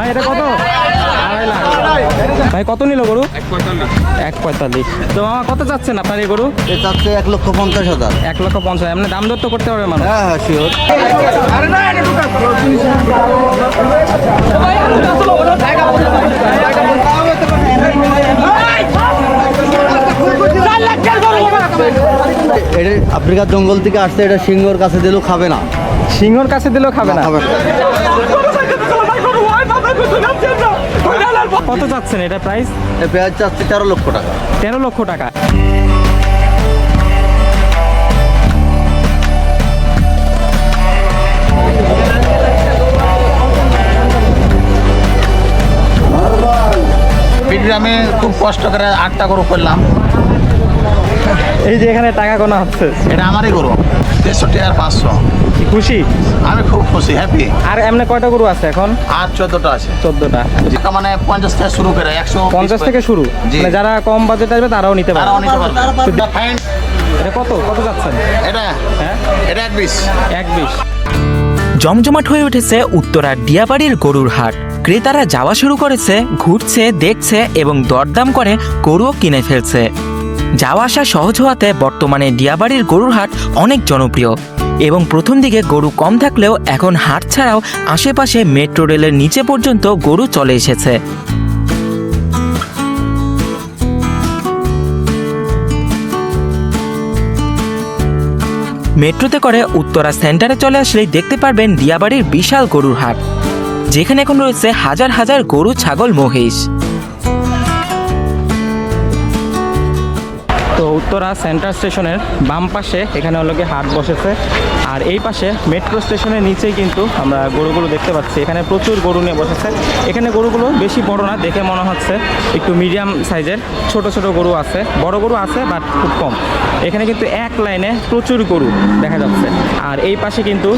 ভাই এটা কত? 2.5 লাখ। ভাই কত নিল গরু? 1.45। তো মামা কত চাচ্ছেন আপনার এই গরু? এটা হচ্ছে 1,50,000। 1,50,000। এমনি দাম দর তো করতে পারবে মানুষ? হ্যাঁ হ্যাঁ শিওর। এটা আফ্রিকার জঙ্গল থেকে আসছে, এটা সিংহর কাছে দিলেও খাবে না। সিংহর কাছে দিলেও খাবে না? খাবে না। কত চাচ্ছেন এটা প্রাইস? এই পেঁয়াজ চাচ্ছে 13 লক্ষ টাকা। 13 লক্ষ টাকা। আমি খুব কষ্ট করে 8টা গরু করলাম। এই যে এখানে টাকা গোনা হচ্ছে, এটা আমারই গরু, 63 আর 500। খুশি? আমি খুব খুশি, হ্যাপি। আর এমনি কয়টা গরু আছে এখন? আর 14টা আছে। 14টা। যেটা মানে 50 থেকে শুরু করে 150 থেকে শুরু, মানে যারা কম বাজেট আসবে তারাও নিতে পারবে। তারাও নিতে পারবে। ফাইন। এটা কত কত যাচ্ছেন? এটা হ্যাঁ এটা 120। 120। জমজমাট হয়ে উঠেছে উত্তরার ডিয়াবাড়ির গরুর হাট। ক্রেতারা যাওয়া শুরু করেছে, ঘুরছে, দেখছে এবং দরদাম করে গরুও কিনে ফেলছে। যাওয়া আসা সহজ হওয়াতে বর্তমানে ডিয়াবাড়ির গরুর হাট অনেক জনপ্রিয় এবং প্রথম দিকে গরু কম থাকলেও এখন হাট ছাড়াও আশেপাশে মেট্রো রেলের নিচে পর্যন্ত গরু চলে এসেছে। মেট্রোতে করে উত্তরা সেন্টারে চলে আসলেই দেখতে পারবেন দিয়াবাড়ির বিশাল গরুর হাট, যেখানে এখন রয়েছে হাজার হাজার গরু, ছাগল, মহিষ। তো উত্তরা সেন্টার স্টেশনের বাম পাশে এখানে হলো গিয়ে হাট বসেছে, আর এই পাশে মেট্রো স্টেশনের নিচেই কিন্তু আমরা গরুগুলো দেখতে পাচ্ছি। এখানে প্রচুর গরু নিয়ে বসেছে। এখানে গরুগুলো বেশি বড় না, দেখে মনে হচ্ছে একটু মিডিয়াম সাইজের। ছোট ছোট গরু আছে, বড় গরু আছে বাট খুব কম। এখানে কিন্তু এক লাইনে প্রচুর গরু দেখা যাচ্ছে। আর এই পাশে কিন্তু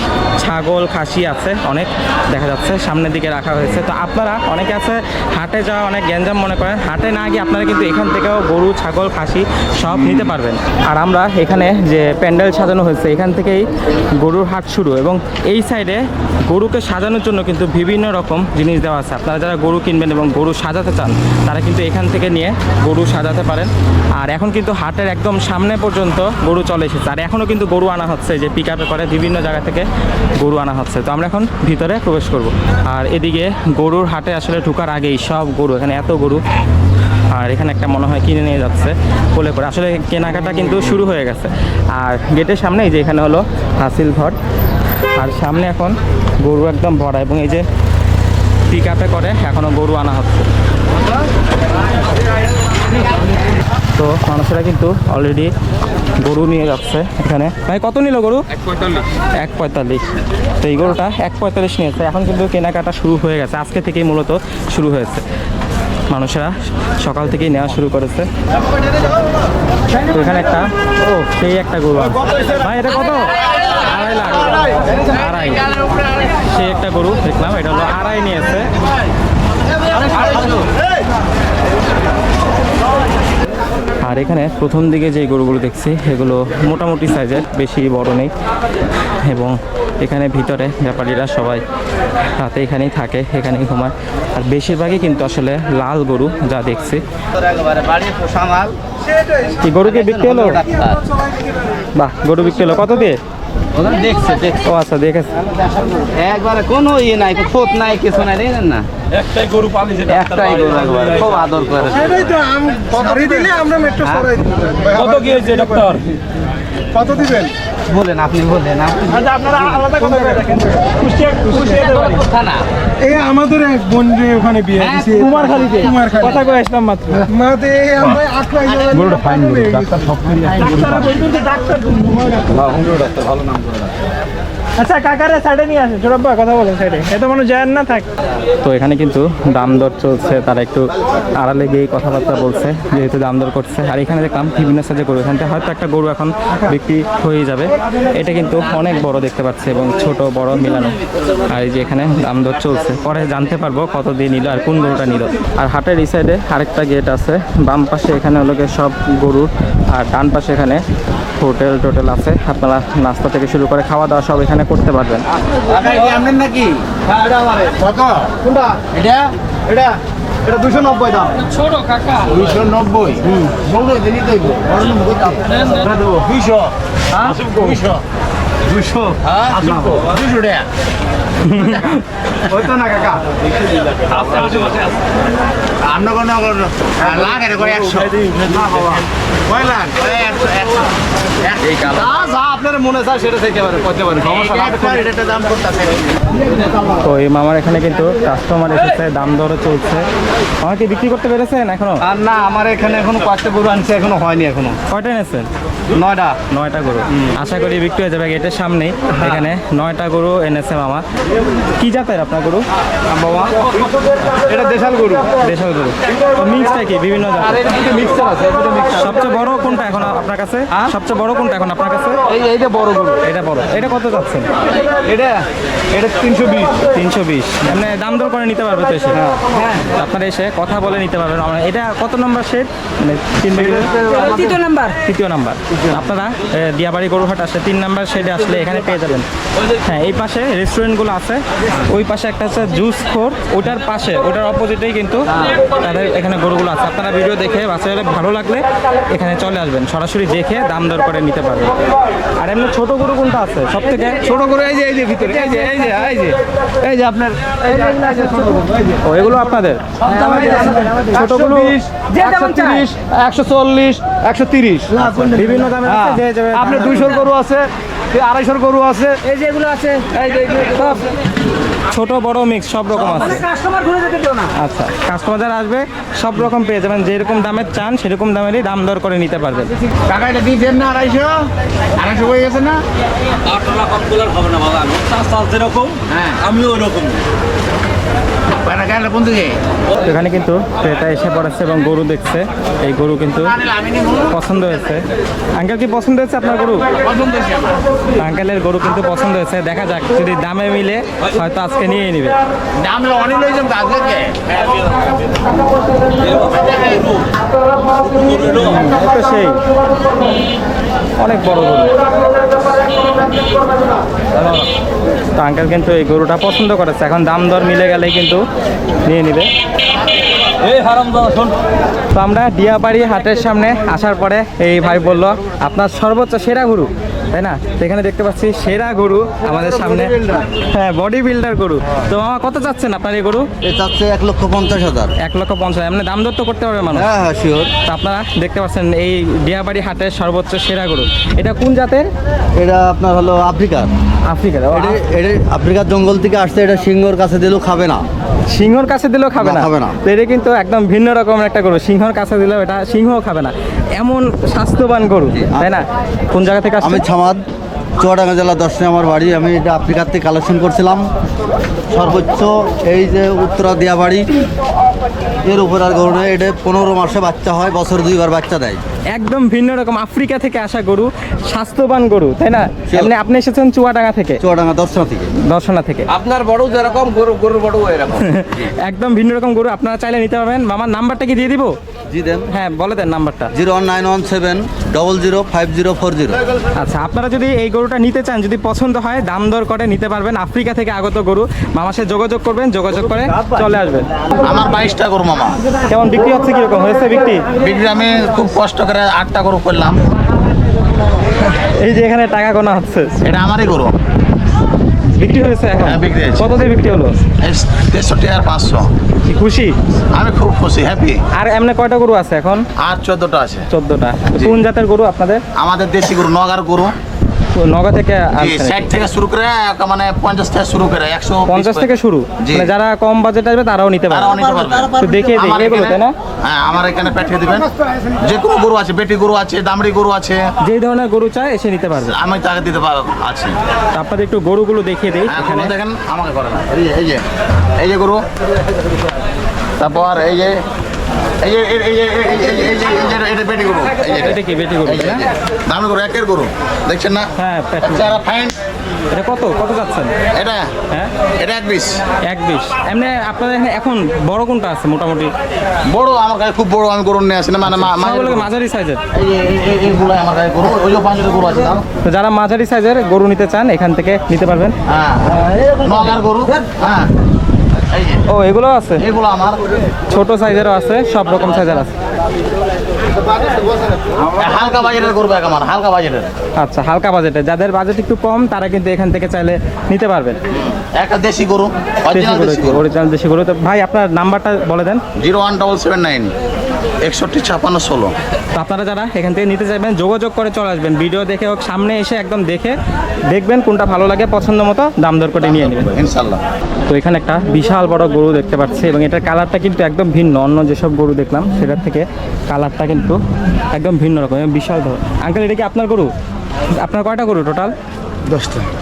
ছাগল, খাসি আছে অনেক দেখা যাচ্ছে, সামনের দিকে রাখা হয়েছে। তো আপনারা অনেকে আছে হাটে যাওয়া অনেক গ্যাঞ্জাম মনে করেন, হাটে না গিয়ে আপনারা কিন্তু এখান থেকেও গরু, ছাগল, খাসি সব নিতে পারবেন। আর আমরা এখানে যে প্যান্ডেল সাজানো হয়েছে এখান থেকেই গরুর হাট শুরু, এবং এই সাইডে গরুকে সাজানোর জন্য কিন্তু বিভিন্ন রকম জিনিস দেওয়া আছে। আপনারা যারা গরু কিনবেন এবং গরু সাজাতে চান তারা কিন্তু এখান থেকে নিয়ে গরু সাজাতে পারেন। আর এখন কিন্তু হাটের একদম সামনে পর্যন্ত গরু চলে এসেছে, আর এখনও কিন্তু গরু আনা হচ্ছে, যে পিক আপে করে বিভিন্ন জায়গা থেকে গরু আনা হচ্ছে। তো আমরা এখন ভিতরে প্রবেশ করব। আর এদিকে গরুর হাটে আসলে ঢোকার আগেই সব গরু, এখানে এত গরু। আর এখানে একটা মনে হয় কিনে নিয়ে যাচ্ছে কোলে করে, আসলে কেনাকাটা কিন্তু শুরু হয়ে গেছে। আর গেটের সামনেই যে এখানে হলো হাসিল ঘর, আর সামনে এখন গরু একদম ভরা, এবং এই যে পিক আপে করে এখনও গরু আনা হচ্ছে। তো মানুষেরা কিন্তু অলরেডি গরু নিয়ে যাচ্ছে এখানে। ভাই কত নিল গরু? 1.45। তো এই গরুটা 1.45 নিয়েছে। এখন কিন্তু কেনাকাটা শুরু হয়ে গেছে, আজকে থেকেই মূলত শুরু হয়েছে। মানুষেরা সকাল থেকেই নেওয়া শুরু করেছে। তো এখানে একটা সেই একটা গরু আছে। ভাই এটা কত? 2.5 লাখ। 2.5। সেই একটা গরু দেখলাম, এটা হলো 2.5 নিয়েছে। আর এখানে প্রথম দিকে যে গরুগুলো দেখছি এগুলো মোটামুটি সাইজের, বেশি বড় নেই। এবং এখানে ভিতরে ব্যাপারীরা সবাই রাতে এখানেই থাকে, এখানেই ঘুমায়। আর বেশিরভাগই কিন্তু আসলে লাল গরু যা দেখছি। কি গরুকে বিক্রি হলো? বাহ, গরু বিক্রি হলো কত দিয়ে? দেখছে ও আচ্ছা, দেখেছে। একবারে কোনো ইয়ে নাই, খোঁত নাই, কিছু নাই, দেখেন না। একটাই গরু পালি, একটাই গরু একবারে খুব আদর করে। সেটাই তো আমি সরাই দিলে আমরা মেট্রো সরাই দিই। কত গিয়েছে ডক্টর? কত দিবেন বলেন, আপনি বলেন। আচ্ছা আপনারা আলাদা কথা বলে দেখেন। থানা এই আমাদের এক বোন যে ওখানে বিয়ে দিয়েছে কুমারখালীতে, কথা কই আসলাম মাত্র। মাতে আমরা 8 লাখ টাকা গরুটা ফাইন ডাক্তার সব করে ডাক্তার ভালো নাম করে। আচ্ছা কাকারে সাইডে নিয়ে আসেন, ছোটব্বা কথা বলেন সাইডে, এত মানুষ যায় না থাক। তো এখানে কিন্তু দাম দর চলছে, তারা একটু আড়ালে গিয়ে কথাবার্তা বলছে, যেহেতু দাম দর করছে। আর এখানে দেখলাম বিভিন্ন সাইজে গরু, এখান থেকে হয়তো একটা গরু এখন বিক্রি হয়ে যাবে। এটা কিন্তু অনেক বড় দেখতে পাচ্ছি এবং ছোট বড় মিলানো। আর এই যে এখানে দাম দর চলছে, পরে জানতে পারবো কত দিয়ে নিল আর কোন গরুটা নিল। আর হাটের এই সাইডে আরেকটা গেট আছে, বাম পাশে এখানে হলো গিয়ে সব গরু, আর ডান পাশে এখানে হোটেল টোটেল আছে। আপনারা নাস্তা থেকে শুরু করে খাওয়া দাওয়া সব এখানে করতে পারবেন। আপনার নাকি কত কোনটা এটা এটা এটা 290 দাম ছোট কাকা 290 বড় দিনই দেব বড় মুখ দাম না দেব 200 হ্যাঁ 200 হ্যাঁ 200 টাকা ওই তো না কাকা আমরা কোন লাখ এর করে 100 না বাবা কয় লাখ 100 এই কালো যা আপনার মনে চায় সেটা থেকে পারে করতে পারে সমস্যা না এটা দাম করতেছে। তো এই মামার এখানে কিন্তু কাস্টমার এসেছে, দাম দরও চলছে। আমার কি বিক্রি করতে পেরেছেন এখনো? আর না আমার এখানে এখনো কয়েকটা গরু আনছে এখনো হয়নি এখনো। কয়টা এনেছেন? 9টা গরু। আশা করি বিক্রি হয়ে যাবে গেটের সামনেই। এখানে 9টা গরু এনেছে মামা। কি জাতের আপনার গরু? বাবা এটা দেশাল গরু দেশাল গরু। মিক্সটা কি বিভিন্ন আর জাতের? এটা কিন্তু মিক্সার আছে এটা মিক্সার সবচেয়ে বড় কোনটা এখন আপনার কাছে? সবচেয়ে বড় কোনটা এখন আপনার কাছে? এই যে বড় গরু এটা বড়। এটা কত যাচ্ছেন? এটা এটা 320 এমনি দাম দর করে নিতে পারবে তো এসে? হ্যাঁ আপনারা এসে কথা বলে নিতে পারবেন। এটা কত নম্বর শেড? মানে 3 তৃতীয় নাম্বার। আপনারা দিয়াবাড়ি গরুহাট আসলে 3 নাম্বার শেডে আসলে এখানে পেয়ে যাবেন। হ্যাঁ এই পাশে রেস্টুরেন্টগুলো আছে, ওই পাশে একটা আছে জুস খোর, ওটার পাশে ওটার অপোজিটেই কিন্তু তাদের এখানে গরুগুলো আছে। আপনারা ভিডিও দেখে বাসায় ভালো লাগলে এখানে চলে আসবেন, সরাসরি দেখে দাম দর করে নিতে পারবেন। আর এমনি ছোট গরু কোনটা আছে সব থেকে? ছোট গরু এই যে ভিতরে এই যে আপনার ও এগুলো আপনাদের? ছোটগুলো 130 140 130 বিভিন্ন দামের আছে, যে যে আপনার 200 গরু আছে 250 গরু আছে এই যে এগুলো আছে এই যে সব ছোট বড় মিক্স সব রকম আছে। কাস্টমার ঘুরে যেতে দিও না। আচ্ছা, কাস্টমার যারা আসবে সব রকম পেয়ে যাবেন, যেরকম দামের চান সেরকম দামেরই দাম দর করে নিতে পারবেন। টাকা এটা দিয়েছেন না 250 হয়ে গেছে না 8 টাকা কম করলে হবে না বাবা, চাল যেরকম হ্যাঁ আমিও ওইরকম। কোন দিকে এখানে কিন্তু ক্রেতা এসে পড়েছে এবং গরু দেখছে। এই গরু কিন্তু পছন্দ হয়েছে। আঙ্কেল কি পছন্দ হয়েছে আপনার গরু? আঙ্কেলের গরু কিন্তু পছন্দ হয়েছে। দেখা যাক, যদি দামে মিলে হয়তো আজকে নিয়ে নিবে। দাম অনেক লইছেন আজকে তো সেই অনেক বড় গরু। তো আঙ্কেল কিন্তু এই গরুটা পছন্দ করেছে, এখন দাম দর মিলে গেলে কিন্তু নিয়ে নিবে। এই হারামজাদা শোন, তো আমরা দিয়াবাড়ি হাটের সামনে আসার পরে এই ভাই বলল আপনার সর্বোচ্চ সেরা গরু, তাই না? তো এখানে দেখতে পাচ্ছি সেরা গরু আমাদের সামনে। হ্যাঁ, বডি বিল্ডার গরু। তো মামা কত চাচ্ছেন আপনার এই গরু? এটা হচ্ছে 1,50,000 1,50,000। এমনি দাম দর তো করতে পারবে মানুষ। হ্যাঁ হ্যাঁ শিওর। তো আপনারা দেখতে পাচ্ছেন এই দিয়াবাড়ি হাটের সর্বোচ্চ সেরা গরু। এটা কোন জাতের? এটা আপনার হলো আফ্রিকার। আফ্রিকার। এটা আফ্রিকার জঙ্গল থেকে আসছে। এটা সিংহর কাছে দিলেও খাবে না, সিংহর কাছে দিলেও খাবে না। খাবে না। তো এটা কিন্তু একদম ভিন্ন রকমের একটা গরু। সিংহর কাছে দিলেও এটা সিংহও খাবে না, এমন স্বাস্থ্যবান গরু, তাই না? কোন জায়গা থেকে আসছে? আমি ছামাদ, চুয়াডাঙ্গা জেলা 10 আমার বাড়ি। আমি এটা আফ্রিকার থেকে কালেকশন করছিলাম। সর্বোচ্চ এই যে উত্তরা দিয়াবাড়ি, এর উপর আর গরু নেই। এটা 15 মাসে বাচ্চা হয়, বছরে 2বার বাচ্চা দেয়। একদম ভিন্ন রকম আফ্রিকা থেকে আসা গরু, স্বাস্থ্যবান গরু, তাই না? এমনি আপনি এসেছেন চুয়াডাঙ্গা থেকে? চুয়াডাঙ্গা দর্শনা থেকে। দর্শনা থেকে। আপনার বড় যেরকম গরুর বড় এরকম। একদম ভিন্ন রকম গরু, আপনারা চাইলে নিতে পারবেন। মামার নাম্বারটা কি দিয়ে দিব? জি দেন। হ্যাঁ বলে দেন নাম্বারটা। 01917 005040। আচ্ছা, আপনারা যদি এই গরুটা নিতে চান, যদি পছন্দ হয়, দাম দর করে নিতে পারবেন। আফ্রিকা থেকে আগত গরু। মামার সাথে যোগাযোগ করবেন, যোগাযোগ করে চলে আসবেন। আমার 22টা গরু মামা। কেমন বিক্রি হচ্ছে, কিরকম হয়েছে বিক্রি? বিক্রি আমি খুব কষ্ট করে 8টা গরু করলাম। এই যে এখানে টাকা গোনা হচ্ছে, এটা আমারই গরু। বিক্রি হয়েছে এখন? হ্যাঁ, বিক্রি হয়েছে। কত দিয়ে বিক্রি হলো? 63 আর 500। কি খুশি? আমি খুব খুশি, হ্যাপি। আর এমনি কয়টা গরু আছে এখন? আর 14টা আছে। 14টা। কোন জাতের গরু আপনাদের? আমাদের দেশি গরু, নগার গরু। নগা থেকে জি, আনছেন? 60 থেকে শুরু করে মানে 50 থেকে শুরু করে 50 থেকে শুরু। জি। মানে যারা কম বাজেট আসবে তারাও নিতে পারবে। তারাও নিতে পারবে। তো দেখিয়ে দিই আমার এগুলো, এখানে- তাই না? হ্যাঁ, আমার এখানে পাঠিয়ে দিবেন। যে কোনো গরু আছে, বেটি গরু আছে, দামড়ি গরু আছে, যেই ধরনের গরু চায় এসে নিতে পারবে। আমি তাকে দিতে পারবো আছে। তো আপনাদের একটু গরুগুলো দেখিয়ে দিই হ্যাঁ, এখানে। গরু দেখেন, আমাকে করে না। এই যে গরু, তারপর এই যে এটা বেটি গরু। এটা কি বেটি গরু, তাই না? দামি গরু, একের গরু দেখছেন না? হ্যাঁ, পেট মোটা। চেহারা ফাইন, এটা কত কত যাচ্ছেন? এটা হ্যাঁ এটা 120 120। এমনি আপনাদের এখানে এখন বড় কোনটা আছে মোটামুটি? বড় আমার কাছে খুব বড় আমি গরু নিয়ে আসি না, মানে সবগুলো মাঝারি সাইজের। এইগুলো আমার কাছে গরু, ওই যে 5 গরু আছে দাম। তো যারা মাঝারি সাইজের গরু নিতে চান এখান থেকে নিতে পারবেন। হ্যাঁ নগার গরু। হ্যাঁ এই যে ও এগুলো আছে, এগুলো আমার ছোট সাইজেরও আছে, সব রকম সাইজের আছে। হালকা বাজেটের গরু এক আমার, হালকা বাজেটের। আচ্ছা, হালকা বাজেটে, যাদের বাজেট একটু কম তারা কিন্তু এখান থেকে চাইলে নিতে পারবেন। একটা দেশি গরু, দেশি গরু, অরিজিনাল দেশি গরু। তো ভাই আপনার নাম্বারটা বলে দেন। 01779 61 56 16। তো আপনারা যারা এখান থেকে নিতে চাইবেন যোগাযোগ করে চলে আসবেন, ভিডিও দেখে হোক, সামনে এসে একদম দেখে দেখবেন কোনটা ভালো লাগে, পছন্দ মতো দাম দর করে নিয়ে নেবেন ইনশাআল্লাহ। তো এখানে একটা বিশাল বড় গরু দেখতে পাচ্ছি এবং এটার কালারটা কিন্তু একদম ভিন্ন, অন্য যেসব গরু দেখলাম সেটার থেকে কালারটা কিন্তু একদম ভিন্ন রকম, বিশাল বড়। আঙ্কেল এটা কি আপনার গরু? আপনার কয়টা গরু টোটাল?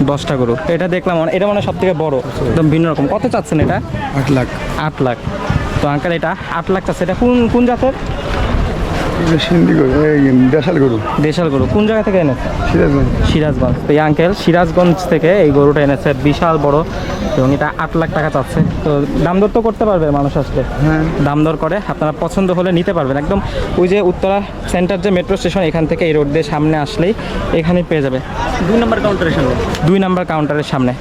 10টা গরু। এটা দেখলাম এটা মানে সব থেকে বড়, একদম ভিন্ন রকম। কত চাচ্ছেন এটা? 8 লাখ। 8 লাখ। তো আঙ্কেল এটা 8 লাখ চাচ্ছে। এটা কোন জাতের? সিন্ধি গরু, এই দেশাল গরু, দেশাল গরু। কোন জায়গা থেকে এনেছে? সিরাজগঞ্জ। সিরাজগঞ্জ। তো এই আঙ্কেল সিরাজগঞ্জ থেকে এই গরুটা এনেছে, বিশাল বড়, এবং এটা 8 লাখ টাকা চাচ্ছে। তো দাম দর তো করতে পারবে মানুষ আসলে, হ্যাঁ দাম দর করে আপনারা পছন্দ হলে নিতে পারবেন। একদম ওই যে উত্তরা সেন্টার যে মেট্রো স্টেশন, এখান থেকে এই রোড দিয়ে সামনে আসলেই এখানেই পেয়ে যাবে। 2 নম্বর কাউন্টারের সামনে। 2 নম্বর কাউন্টারের সামনে।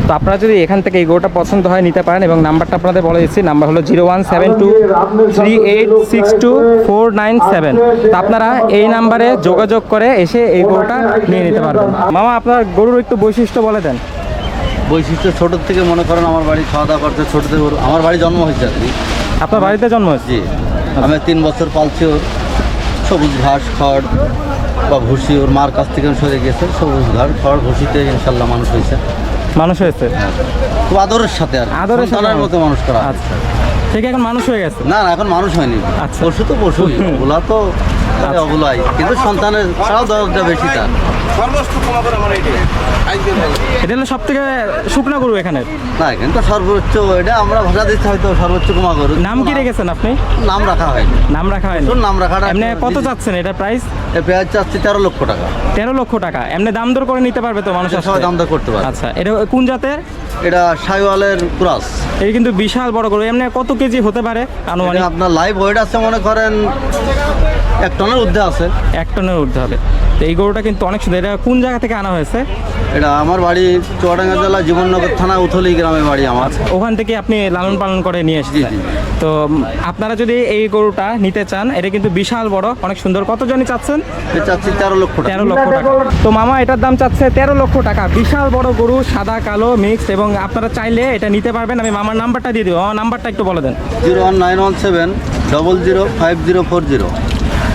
তো আপনারা যদি এখান থেকে এই গরুটা পছন্দ হয় নিতে পারেন, এবং নাম্বারটা আপনাদের বলে দিচ্ছি, নাম্বার হলো 01723862497। তো আপনারা এই নাম্বারে যোগাযোগ করে এসে এই গরুটা নিয়ে নিতে পারবেন। মামা আপনার গরুর একটু বৈশিষ্ট্য বলে দেন। বৈশিষ্ট্য ছোটোর থেকে মনে করেন আমার বাড়ি খাওয়া দাওয়া করতে, ছোটো থেকে আমার বাড়ি জন্ম হয়েছে আর কি। আপনার বাড়িতে জন্ম হয়েছে? জি, আমি 3 বছর পালছি ওর। সবুজ ঘাস খড় বা ভুসি ওর মার কাছ থেকে সরে গেছে, সবুজ ঘাস খড় ভুসিতে ইনশাল্লাহ মানুষ হয়েছে। মানুষ হয়েছে খুব আদরের সাথে আর আদরের সাথে মতো মানুষ করা। আচ্ছা, ঠিক, এখন মানুষ হয়ে গেছে? না না, এখন মানুষ হয়নি। আচ্ছা। পশু তো পশু, ওগুলা তো ওগুলাই, কিন্তু সন্তানের ছাড়াও দরজা বেশি তার। এটা হলো সব থেকে শুকনা গরু এখানে। না, কিন্তু সর্বোচ্চ এটা আমরা ভাষা দিচ্ছি হয়তো সর্বোচ্চ কুমা গরু। নাম কি রেখেছেন আপনি? নাম রাখা হয়নি। নাম রাখা হয়নি? নাম রাখাটা এমনি কত চাচ্ছেন এটা প্রাইস? এ পেঁয়াজ চাচ্ছি 13 লক্ষ টাকা। 13 লক্ষ টাকা। এমনি দাম দর করে নিতে পারবে তো মানুষ? সবাই দাম দর করতে পারে। আচ্ছা, এটা কোন জাতের? এটা সাইওয়ালের ক্রস। এই কিন্তু বিশাল বড় গরু। এমনি কত কেজি হতে পারে আনুমানিক? আপনার লাইভ ওয়েট আছে মনে করেন 1 টনের ঊর্ধ্বে আছে। 1 টনের ঊর্ধ্বে হবে। তো এই গরুটা কিন্তু অনেক সুন্দর। এটা কোন জায়গা থেকে আনা হয়েছে? এটা আমার বাড়ি চুয়াডাঙ্গা জেলা জীবননগর থানা উথলি গ্রামে বাড়ি আমার। ওখান থেকে আপনি লালন পালন করে নিয়ে এসেছেন? জি। তো আপনারা যদি এই গরুটা নিতে চান, এটা কিন্তু বিশাল বড়, অনেক সুন্দর। কত জনই চাচ্ছেন? এটা চাচ্ছি 13 লক্ষ টাকা। 13 লক্ষ টাকা। তো মামা এটার দাম চাচ্ছে 13 লক্ষ টাকা। বিশাল বড় গরু, সাদা কালো মিক্সড, এবং আপনারা চাইলে এটা নিতে পারবেন। আমি মামার নাম্বারটা দিয়ে দিব, আমার নাম্বারটা একটু বলে দেন। 01917 005040।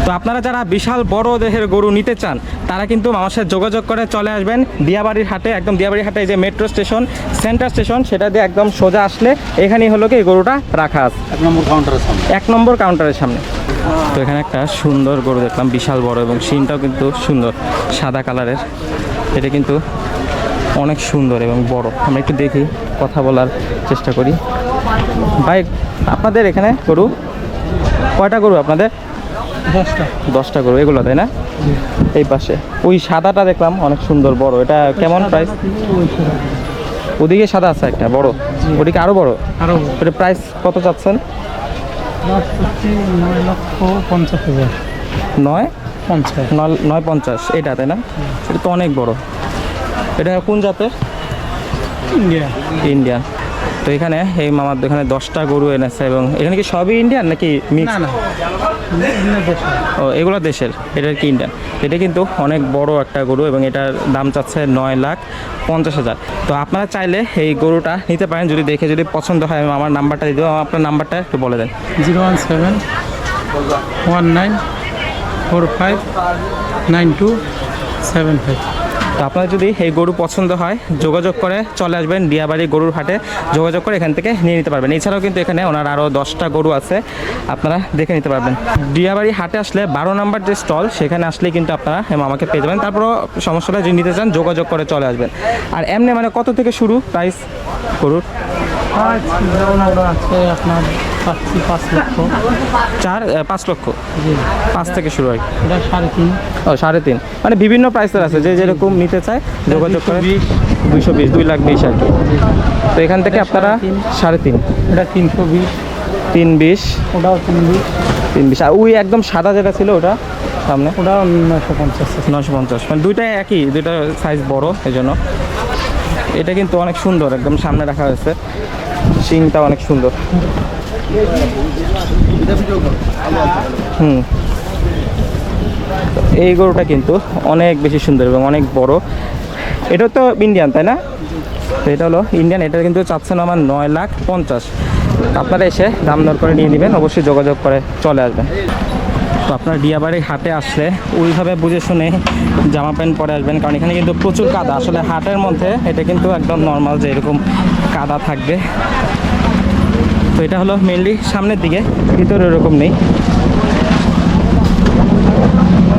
তো আপনারা যারা বিশাল বড় দেহের গরু নিতে চান তারা কিন্তু আমার সাথে যোগাযোগ করে চলে আসবেন দিয়াবাড়ির হাটে। একদম দিয়াবাড়ির হাটে যে মেট্রো স্টেশন, সেন্টার স্টেশন, সেটা দিয়ে একদম সোজা আসলে এখানেই হলো কি এই গরুটা রাখা আছে 1 নম্বর কাউন্টারের সামনে। 1 নম্বর কাউন্টারের সামনে। তো এখানে একটা সুন্দর গরু দেখলাম, বিশাল বড়, এবং শিনটাও কিন্তু সুন্দর, সাদা কালারের। এটা কিন্তু অনেক সুন্দর এবং বড়। আমরা একটু দেখি, কথা বলার চেষ্টা করি। ভাই আপনাদের এখানে গরু কয়টা গরু আপনাদের? 10টা গরু। এগুলো তাই না? এই পাশে ওই সাদাটা দেখলাম অনেক সুন্দর বড়, এটা কেমন প্রাইস? ওদিকে সাদা আছে একটা বড়, ওদিকে আরো বড়। এটা প্রাইস কত চাচ্ছেন? 9,50,000। 950 এটা তাই না? এটা তো অনেক বড়। এটা কোন জাতের? ইন্ডিয়ান। তো এখানে এই মামার দোকানে 10টা গরু এনেছে, এবং এখানে কি সবই ইন্ডিয়ান নাকি মিক্স? ও এগুলো দেশের, এটা কি ইন্ডিয়ান? এটা কিন্তু অনেক বড় একটা গরু, এবং এটার দাম চাচ্ছে 9,50,000। তো আপনারা চাইলে এই গরুটা নিতে পারেন যদি দেখে, যদি পছন্দ হয়। আমি আমার নাম্বারটা দিয়ে দেবো, আপনার নাম্বারটা একটু বলে দেন। 01719459275। তো আপনার যদি এই গরু পছন্দ হয় যোগাযোগ করে চলে আসবেন দিয়াবাড়ি গরুর হাটে, যোগাযোগ করে এখান থেকে নিয়ে নিতে পারবেন। এছাড়াও কিন্তু এখানে ওনার আরও 10টা গরু আছে, আপনারা দেখে নিতে পারবেন। দিয়াবাড়ি হাটে আসলে 12 নম্বর যে স্টল, সেখানে আসলে কিন্তু আপনারা আমাকে পেয়ে যাবেন। তারপরও সমস্যাটা যদি নিতে চান যোগাযোগ করে চলে আসবেন। আর এমনি মানে কত থেকে শুরু প্রাইস গরুর? আছে আপনার 5 লক্ষ, 5 লক্ষ, 5 থেকে শুরু হয়। এটা 3.5, ও 3.5, মানে বিভিন্ন প্রাইসের আছে, যে যেরকম নিতে চায় যোগাযোগ করে। 220, 2,20,000 আর কি। তো এখান থেকে আপনারা 3.5, এটা 320, 320, ওটাও 320, 320। আর ওই একদম সাদা যেটা ছিল ওটা সামনে, ওটাও 950 আছে। 950, মানে দুইটাই একই, দুইটা সাইজ বড়, এই জন্য। এটা কিন্তু অনেক সুন্দর, একদম সামনে রাখা হয়েছে, শিংটা অনেক সুন্দর। হুম, এই গরুটা কিন্তু অনেক বেশি সুন্দর এবং অনেক বড়। এটা তো ইন্ডিয়ান, তাই না? তো এটা হলো ইন্ডিয়ান। এটা কিন্তু চাচ্ছেন আমার 9,50,000। আপনারা এসে দাম দর করে নিয়ে নেবেন, অবশ্যই যোগাযোগ করে চলে আসবেন। তো আপনার ডিয়াবাড়ি হাটে আসলে ওইভাবে বুঝে শুনে জামা প্যান্ট পরে আসবেন, কারণ এখানে কিন্তু প্রচুর কাদা। আসলে হাটের মধ্যে এটা কিন্তু একদম নর্মাল যে এরকম কাদা থাকবে। তো এটা হলো মেনলি সামনের দিকে, ভিতরে এরকম নেই।